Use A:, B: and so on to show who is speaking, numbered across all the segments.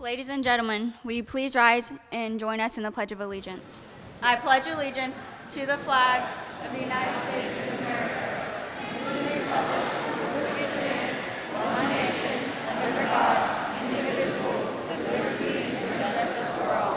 A: Ladies and gentlemen, will you please rise and join us in the Pledge of Allegiance? I pledge allegiance to the flag of the United States of America, and to the republic for which it stands, one nation, under God, indivisible, with liberty and justice for all.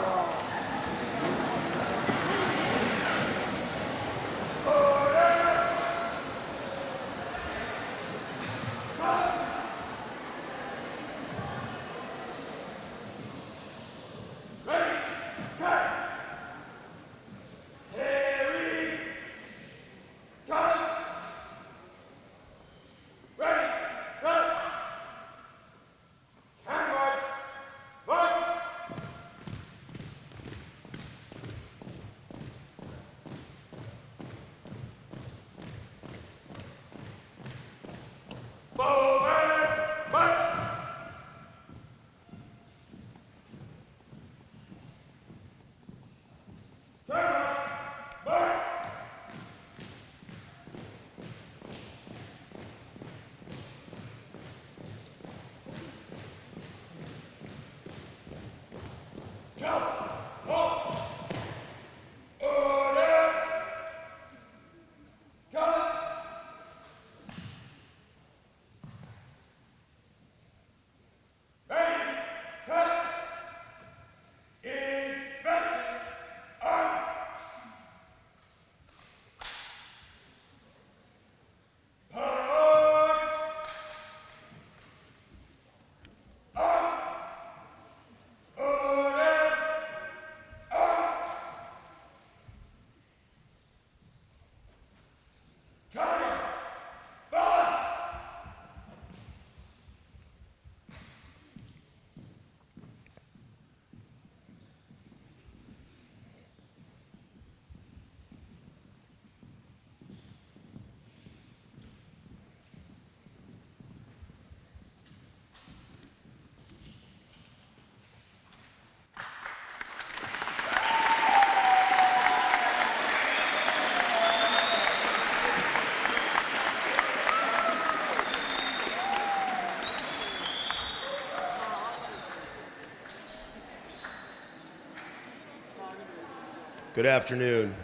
B: Good afternoon.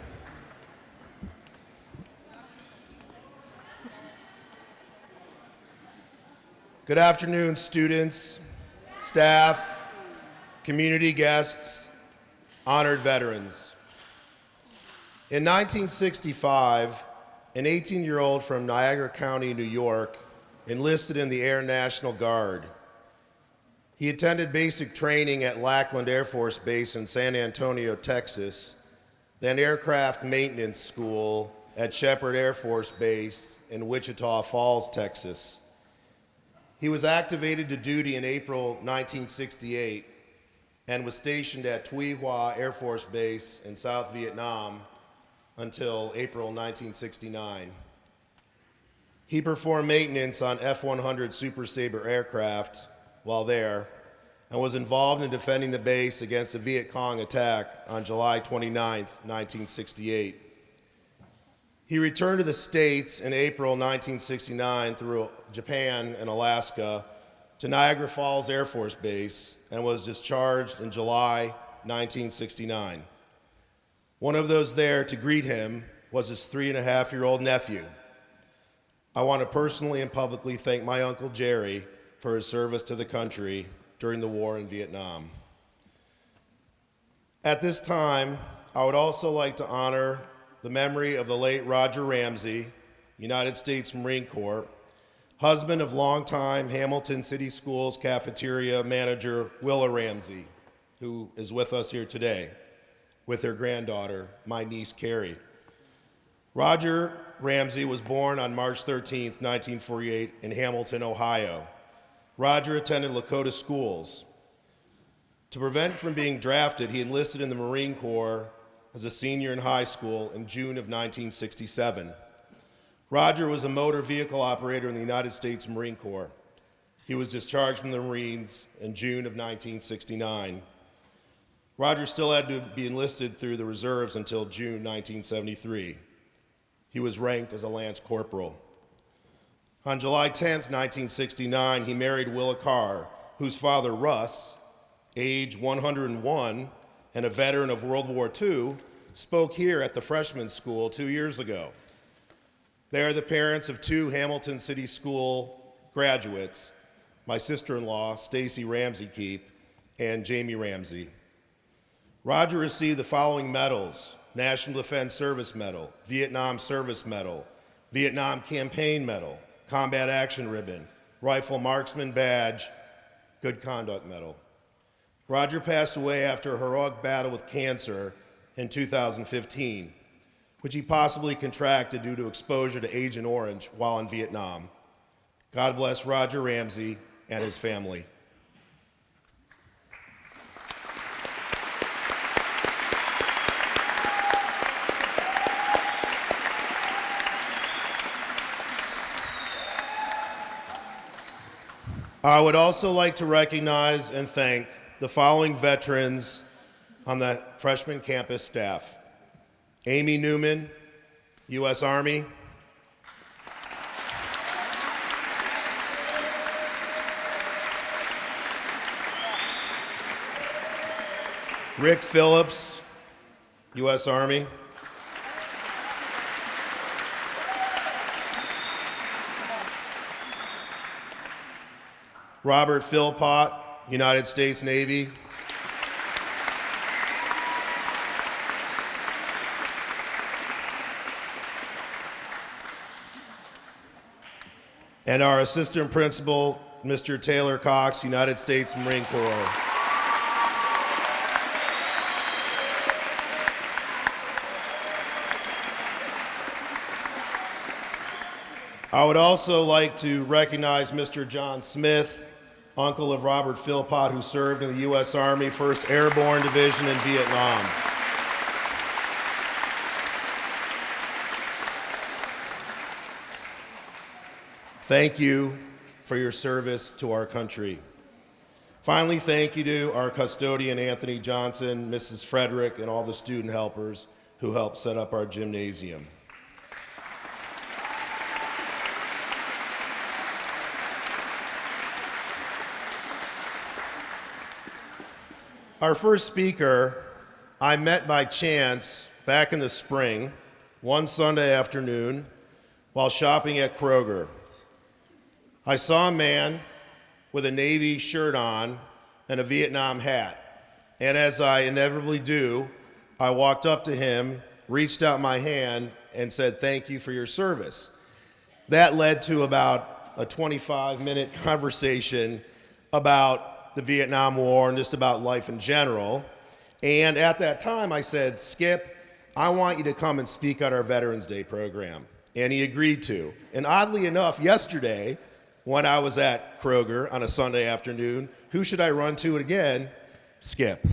B: Good afternoon, students, staff, community guests, honored veterans. In 1965, an 18-year-old from Niagara County, New York, enlisted in the Air National Guard. He attended basic training at Lackland Air Force Base in San Antonio, Texas, then aircraft maintenance school at Sheppard Air Force Base in Wichita Falls, Texas. He was activated to duty in April 1968 and was stationed at Tuy Hoa Air Force Base in South Vietnam until April 1969. He performed maintenance on F-100 Super Sabre aircraft while there and was involved in defending the base against a Viet Cong attack on July 29, 1968. He returned to the States in April 1969 through Japan and Alaska to Niagara Falls Air Force Base and was discharged in July 1969. One of those there to greet him was his 3.5-year-old nephew. I want to personally and publicly thank my Uncle Jerry for his service to the country during the war in Vietnam. At this time, I would also like to honor the memory of the late Roger Ramsey, United States Marine Corps, husband of longtime Hamilton City Schools cafeteria manager Willa Ramsey, who is with us here today, with her granddaughter, my niece Carrie. Roger Ramsey was born on March 13, 1948 in Hamilton, Ohio. Roger attended Lakota schools. To prevent from being drafted, he enlisted in the Marine Corps as a senior in high school in June of 1967. Roger was a motor vehicle operator in the United States Marine Corps. He was discharged from the Marines in June of 1969. Roger still had to be enlisted through the reserves until June 1973. He was ranked as a Lance Corporal. On July 10, 1969, he married Willa Carr, whose father, Russ, age 101 and a veteran of World War II, spoke here at the freshman school 2 years ago. They are the parents of 2 Hamilton City School graduates, my sister-in-law, Stacy Ramsey Keep, and Jamie Ramsey. Roger received the following medals: National Defense Service Medal, Vietnam Service Medal, Vietnam Campaign Medal, Combat Action Ribbon, Rifle Marksman Badge, Good Conduct Medal. Roger passed away after a heroic battle with cancer in 2015, which he possibly contracted due to exposure to Agent Orange while in Vietnam. God bless Roger Ramsey and his family. I would also like to recognize and thank the following veterans on the freshman campus staff: Amy Newman, U.S. Army; Rick Phillips, U.S. Army; Robert Philpott, United States Navy; and our assistant principal, Mr. Taylor Cox, United States Marine Corps. I would also like to recognize Mr. John Smith, uncle of Robert Philpott, who served in the U.S. Army 1st Airborne Division in Vietnam. Thank you for your service to our country. Finally, thank you to our custodian, Anthony Johnson, Mrs. Frederick, and all the student helpers who helped set up our gymnasium. Our first speaker, I met by chance back in the spring, one Sunday afternoon, while shopping at Kroger. I saw a man with a Navy shirt on and a Vietnam hat, and as I inevitably do, I walked up to him, reached out my hand, and said, "Thank you for your service." That led to about a 25-minute conversation about the Vietnam War and just about life in general. And at that time, I said, "Skip, I want you to come and speak at our Veterans Day program." And he agreed to. And oddly enough, yesterday, when I was at Kroger on a Sunday afternoon, who should I run to again? Skip.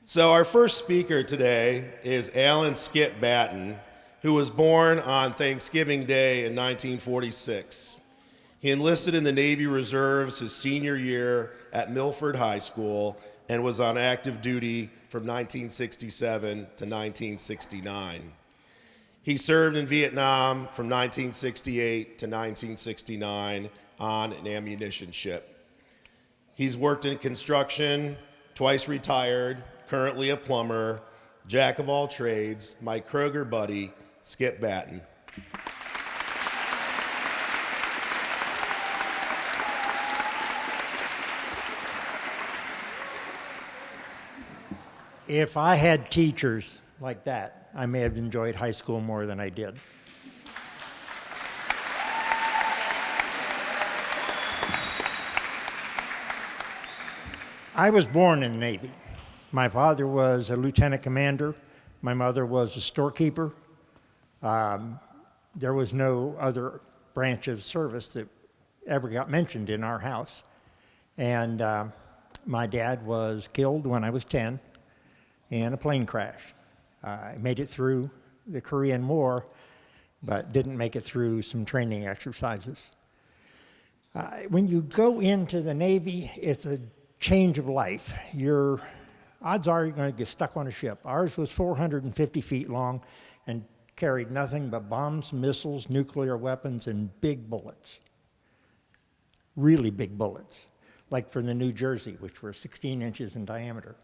B: So our first speaker today is Alan Skip Batten, who was born on Thanksgiving Day in 1946. He enlisted in the Navy Reserves his senior year at Milford High School and was on active duty from 1967 to 1969. He served in Vietnam from 1968 to 1969 on an ammunition ship. He's worked in construction, twice retired, currently a plumber, jack of all trades, my Kroger buddy, Skip Batten.
C: If I had teachers like that, I may have enjoyed high school more than I did. I was born in the Navy. My father was a lieutenant commander. My mother was a storekeeper. There was no other branch of service that ever got mentioned in our house. And my dad was killed when I was 10 in a plane crash. I made it through the Korean War, but didn't make it through some training exercises. When you go into the Navy, it's a change of life. Your odds are you're going to get stuck on a ship. Ours was 450 feet long and carried nothing but bombs, missiles, nuclear weapons, and big bullets. Really big bullets, like for the New Jersey, which were 16 inches in diameter.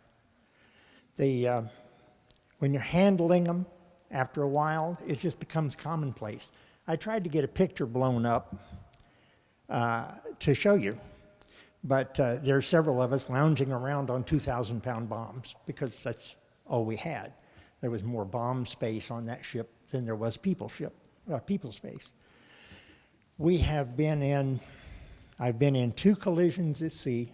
C: When you're handling them, after a while, it just becomes commonplace. I tried to get a picture blown up to show you, but there are several of us lounging around on 2,000-pound bombs because that's all we had. There was more bomb space on that ship than there was people space. I've been in 2 collisions at sea,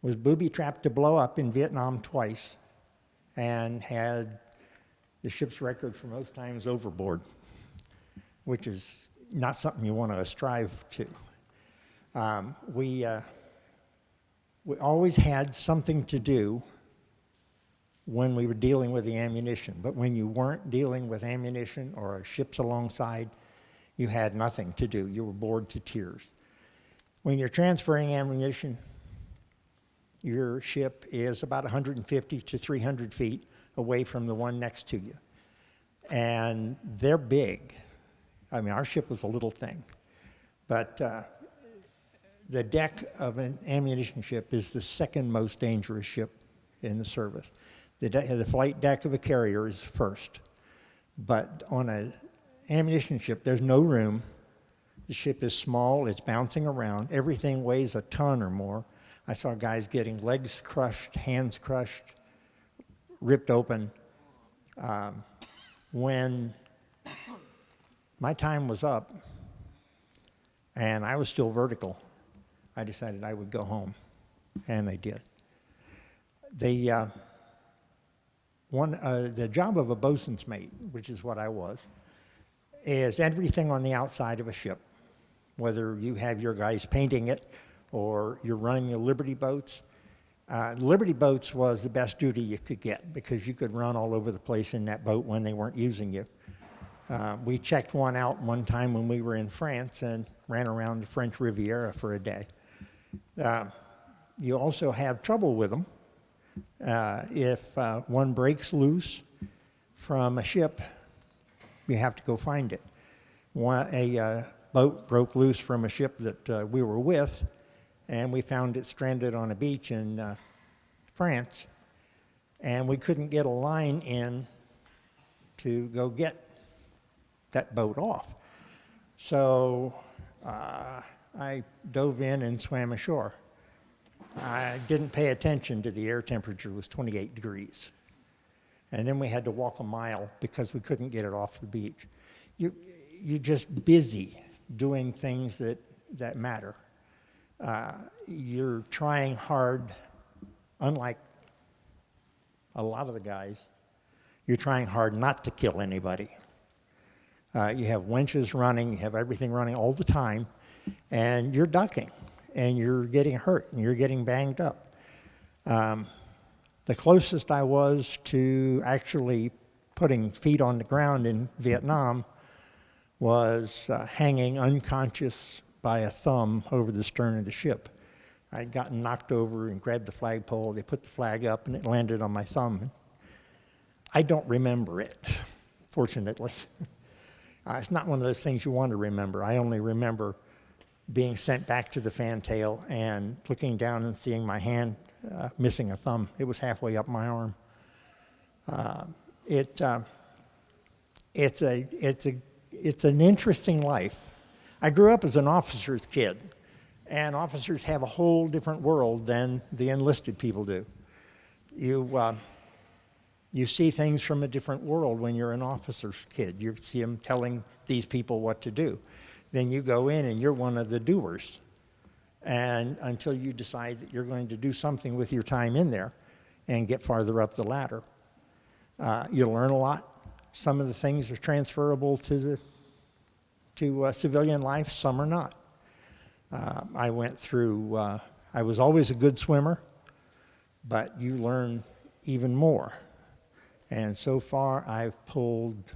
C: was booby-trapped to blow up in Vietnam twice, and had the ship's record for most times overboard, which is not something you want to strive to. We always had something to do when we were dealing with the ammunition, but when you weren't dealing with ammunition or ships alongside, you had nothing to do. You were bored to tears. When you're transferring ammunition, your ship is about 150 to 300 feet away from the one next to you. And they're big. I mean, our ship was a little thing. But the deck of an ammunition ship is the second most dangerous ship in the service. The flight deck of a carrier is first. But on an ammunition ship, there's no room. The ship is small, it's bouncing around. Everything weighs a ton or more. I saw guys getting legs crushed, hands crushed, ripped open. When my time was up and I was still vertical, I decided I would go home, and I did. The job of a bosun's mate, which is what I was, is everything on the outside of a ship, whether you have your guys painting it or you're running the Liberty boats. Liberty boats was the best duty you could get because you could run all over the place in that boat when they weren't using you. We checked one out one time when we were in France and ran around the French Riviera for a day. You also have trouble with them. If one breaks loose from a ship, you have to go find it. A boat broke loose from a ship that we were with, and we found it stranded on a beach in France, and we couldn't get a line in to go get that boat off. So I dove in and swam ashore. I didn't pay attention to the air temperature was 28 degrees. And then we had to walk a mile because we couldn't get it off the beach. You're just busy doing things that matter. You're trying hard, unlike a lot of the guys, you're trying hard not to kill anybody. You have winches running, you have everything running all the time, and you're ducking, and you're getting hurt, and you're getting banged up. The closest I was to actually putting feet on the ground in Vietnam was hanging unconscious by a thumb over the stern of the ship. I'd gotten knocked over and grabbed the flagpole. They put the flag up, and it landed on my thumb. I don't remember it, fortunately. It's not one of those things you want to remember. I only remember being sent back to the fantail and looking down and seeing my hand missing a thumb. It was halfway up my arm. It's an interesting life. I grew up as an officer's kid, and officers have a whole different world than the enlisted people do. You see things from a different world when you're an officer's kid. You see them telling these people what to do. Then you go in and you're one of the doers. And until you decide that you're going to do something with your time in there and get farther up the ladder. You'll learn a lot. Some of the things are transferable to civilian life, some are not. I went through, I was always a good swimmer, but you learn even more. And so far, I've pulled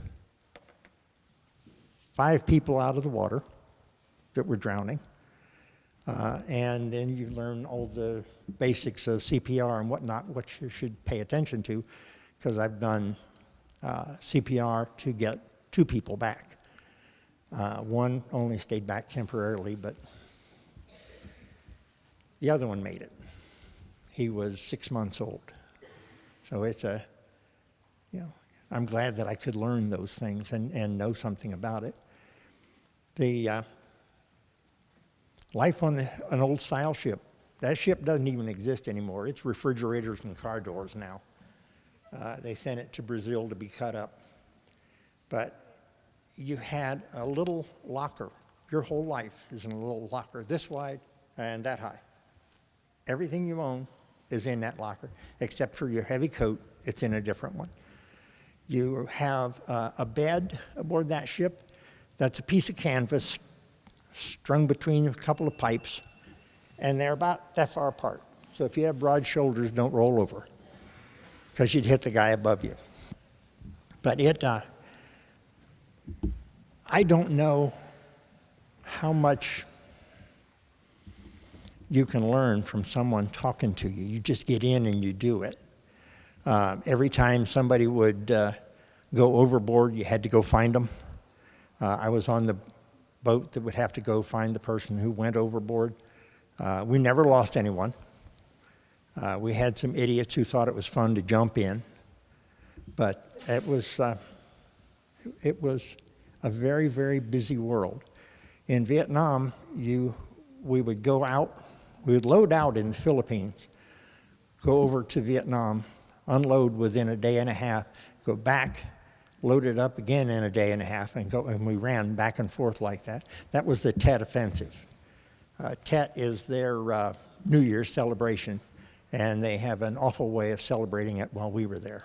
C: 5 people out of the water that were drowning. And then you learn all the basics of CPR and whatnot, what you should pay attention to, because I've done CPR to get 2 people back. One only stayed back temporarily, but the other one made it. He was 6 months old. So it's I'm glad that I could learn those things and know something about it. The life on an old style ship, that ship doesn't even exist anymore. It's refrigerators and car doors now. They sent it to Brazil to be cut up. But you had a little locker. Your whole life is in a little locker this wide and that high. Everything you own is in that locker, except for your heavy coat. It's in a different one. You have a bed aboard that ship that's a piece of canvas strung between a couple of pipes, and they're about that far apart. So if you have broad shoulders, don't roll over, because you'd hit the guy above you. But I don't know how much you can learn from someone talking to you. You just get in and you do it. Every time somebody would go overboard, you had to go find them. I was on the boat that would have to go find the person who went overboard. We never lost anyone. We had some idiots who thought it was fun to jump in, but it was a very, very busy world. In Vietnam, we would go out, we would load out in the Philippines, go over to Vietnam, unload within a day and a half, go back, load it up again in a day and a half, and we ran back and forth like that. That was the Tet Offensive. Tet is their New Year's celebration, and they have an awful way of celebrating it while we were there.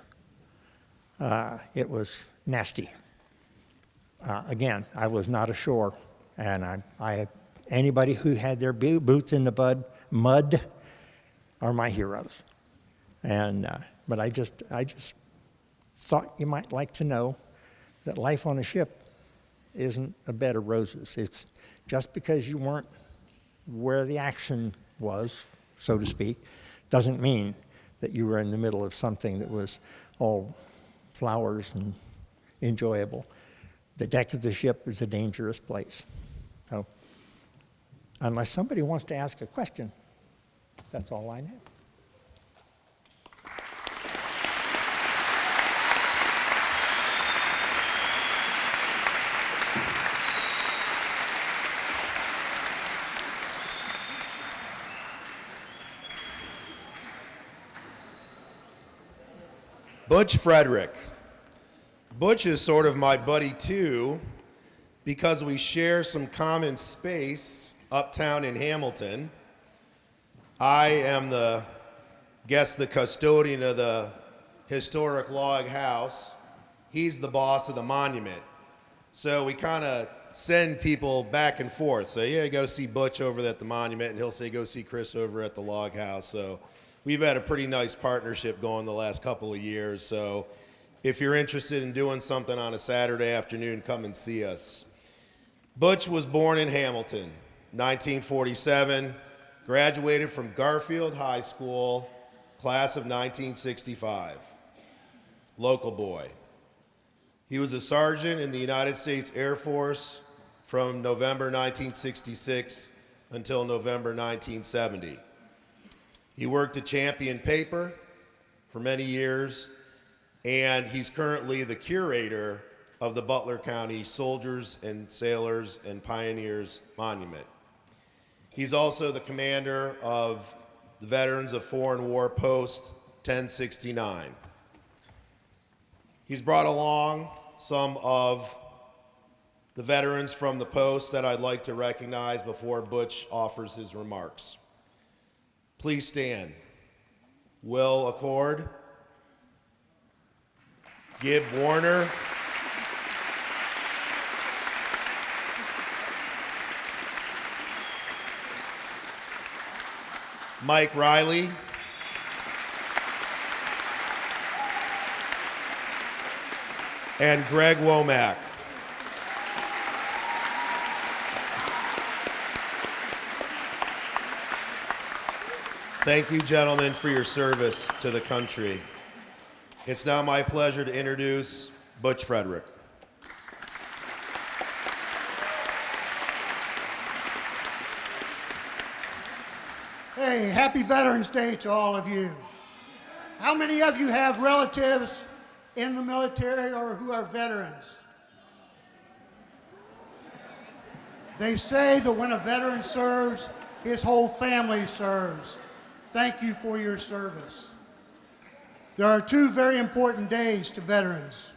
C: It was nasty. Again, I was not ashore, and anybody who had their boots in the mud are my heroes. But I just thought you might like to know that life on a ship isn't a bed of roses. It's just because you weren't where the action was, so to speak, doesn't mean that you were in the middle of something that was all flowers and enjoyable. The deck of the ship is a dangerous place. So, unless somebody wants to ask a question, that's all I know.
B: Butch Frederick. Butch is sort of my buddy too, because we share some common space uptown in Hamilton. I am the custodian of the historic log house. He's the boss of the monument. So we kind of send people back and forth. So yeah, go see Butch over at the monument, and he'll say, go see Chris over at the log house. So we've had a pretty nice partnership going the last couple of years. So If you're interested in doing something on a Saturday afternoon, come and see us. Butch was born in Hamilton, 1947, graduated from Garfield High School, class of 1965. Local boy. He was a sergeant in the United States Air Force from November 1966 until November 1970. He worked at Champion Paper for many years, and he's currently the curator of the Butler County Soldiers and Sailors and Pioneers Monument. He's also the commander of the Veterans of Foreign War Post 1069. He's brought along some of the veterans from the post that I'd like to recognize before Butch offers his remarks. Please stand. Will Accord, Gib Warner, Mike Riley, and Greg Womack. Thank you, gentlemen, for your service to the country. It's now my pleasure to introduce Butch Frederick.
D: Hey, happy Veterans Day to all of you. How many of you have relatives in the military or who are veterans? They say that when a veteran serves, his whole family serves. Thank you for your service. There are two very important days to veterans.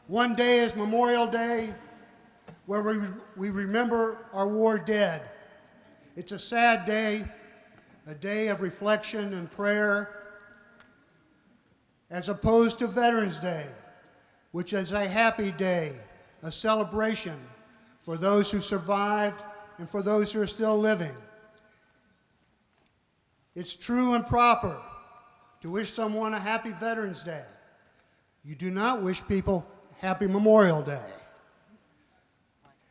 D: One day is Memorial Day, where we remember our war dead. It's a sad day, a day of reflection and prayer, as opposed to Veterans Day, which is a happy day, a celebration for those who survived and for those who are still living. It's true and proper to wish someone a happy Veterans Day. You do not wish people happy Memorial Day.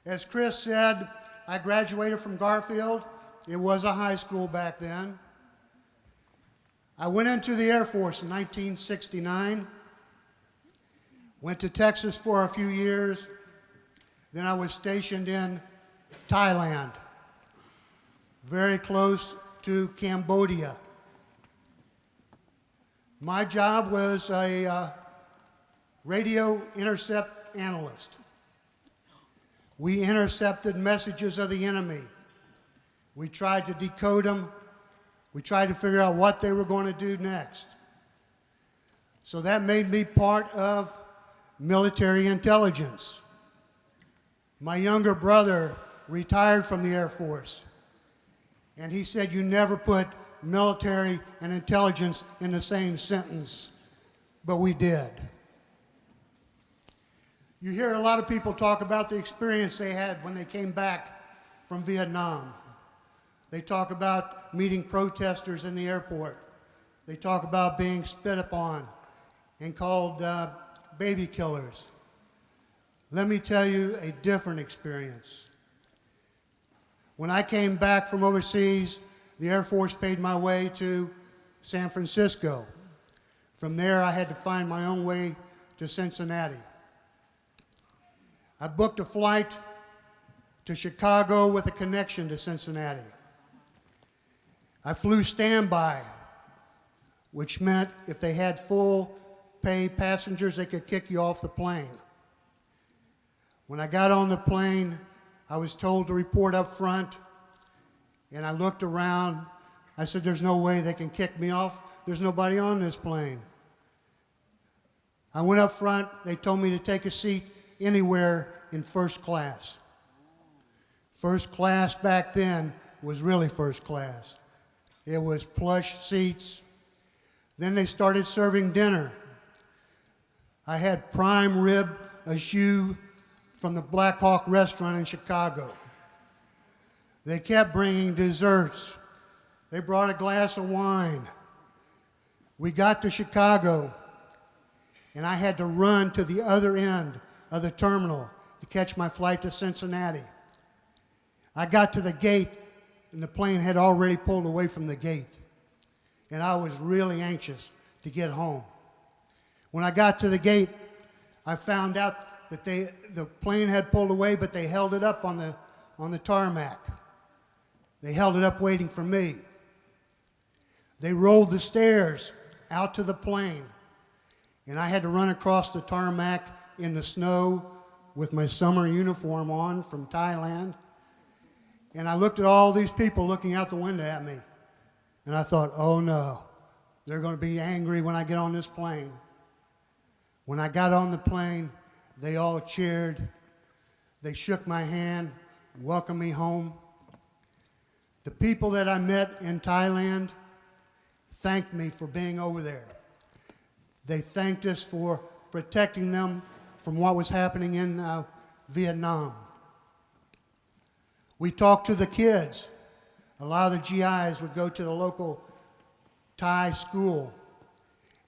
D: As Chris said, I graduated from Garfield. It was a high school back then. I went into the Air Force in 1969, went to Texas for a few years, then I was stationed in Thailand, very close to Cambodia. My job was a radio intercept analyst. We intercepted messages of the enemy. We tried to decode them. We tried to figure out what they were going to do next. So that made me part of military intelligence. My younger brother retired from the Air Force, and he said, "You never put military and intelligence in the same sentence," but we did. You hear a lot of people talk about the experience they had when they came back from Vietnam. They talk about meeting protesters in the airport. They talk about being spit upon and called baby killers. Let me tell you a different experience. When I came back from overseas, the Air Force paid my way to San Francisco. From there, I had to find my own way to Cincinnati. I booked a flight to Chicago with a connection to Cincinnati. I flew standby, which meant if they had full pay passengers, they could kick you off the plane. When I got on the plane, I was told to report up front, and I looked around. I said, "There's no way they can kick me off. There's nobody on this plane." I went up front. They told me to take a seat anywhere in first class. First class back then was really first class. It was plush seats. Then they started serving dinner. I had prime rib au jus from the Black Hawk restaurant in Chicago. They kept bringing desserts. They brought a glass of wine. We got to Chicago, and I had to run to the other end of the terminal to catch my flight to Cincinnati. I got to the gate, and the plane had already pulled away from the gate, and I was really anxious to get home. When I got to the gate, I found out that the plane had pulled away, but they held it up on the tarmac. They held it up waiting for me. They rolled the stairs out to the plane, and I had to run across the tarmac in the snow with my summer uniform on from Thailand. And I looked at all these people looking out the window at me, and I thought, oh no, they're going to be angry when I get on this plane. When I got on the plane, they all cheered. They shook my hand, welcomed me home. The people that I met in Thailand thanked me for being over there. They thanked us for protecting them from what was happening in Vietnam. We talked to the kids. A lot of the GIs would go to the local Thai school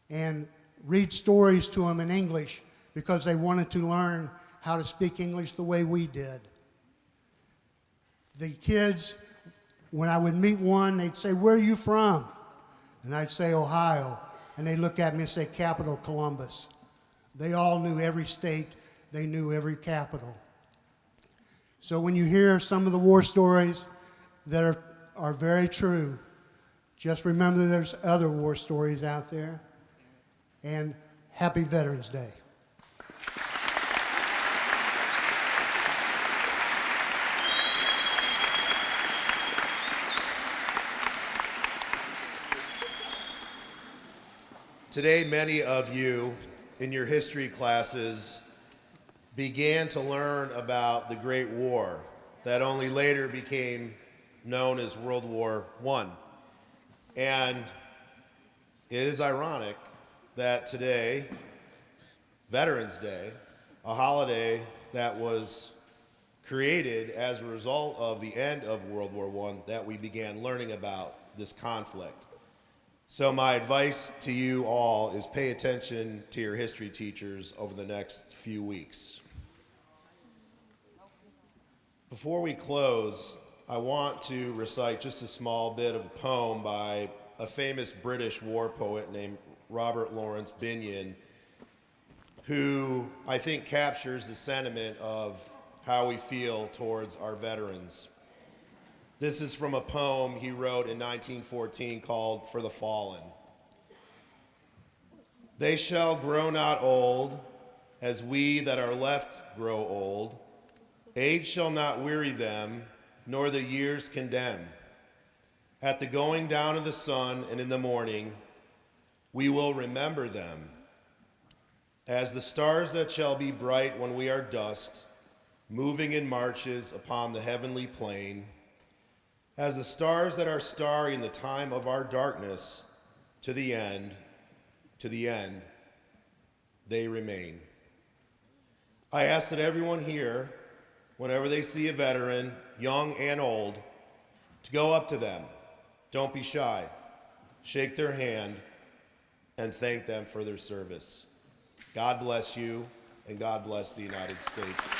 D: and read stories to them in English because they wanted to learn how to speak English the way we did. The kids, when I would meet one, they'd say, "Where are you from?" And I'd say, "Ohio." And they'd look at me and say, "Capital, Columbus." They all knew every state. They knew every capital. So when you hear some of the war stories that are very true, just remember there's other war stories out there. And happy Veterans Day.
B: Today, many of you in your history classes began to learn about the Great War that only later became known as World War I. And it is ironic that today, Veterans Day, a holiday that was created as a result of the end of World War I, that we began learning about this conflict. So my advice to you all is pay attention to your history teachers over the next few weeks. Before we close, I want to recite just a small bit of a poem by a famous British war poet named Robert Lawrence Binyon, who I think captures the sentiment of how we feel towards our veterans. This is from a poem he wrote in 1914 called "For the Fallen." They shall grow not old, as we that are left grow old. Age shall not weary them, nor the years condemn. At the going down of the sun and in the morning, we will remember them. As the stars that shall be bright when we are dust, moving in marches upon the heavenly plain, as the stars that are starry in the time of our darkness, to the end, they remain. I ask that everyone here, whenever they see a veteran, young and old, to go up to them. Don't be shy. Shake their hand and thank them for their service. God bless you, and God bless the United States.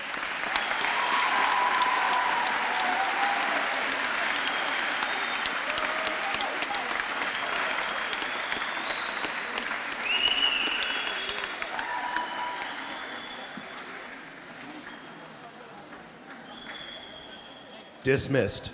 B: Dismissed.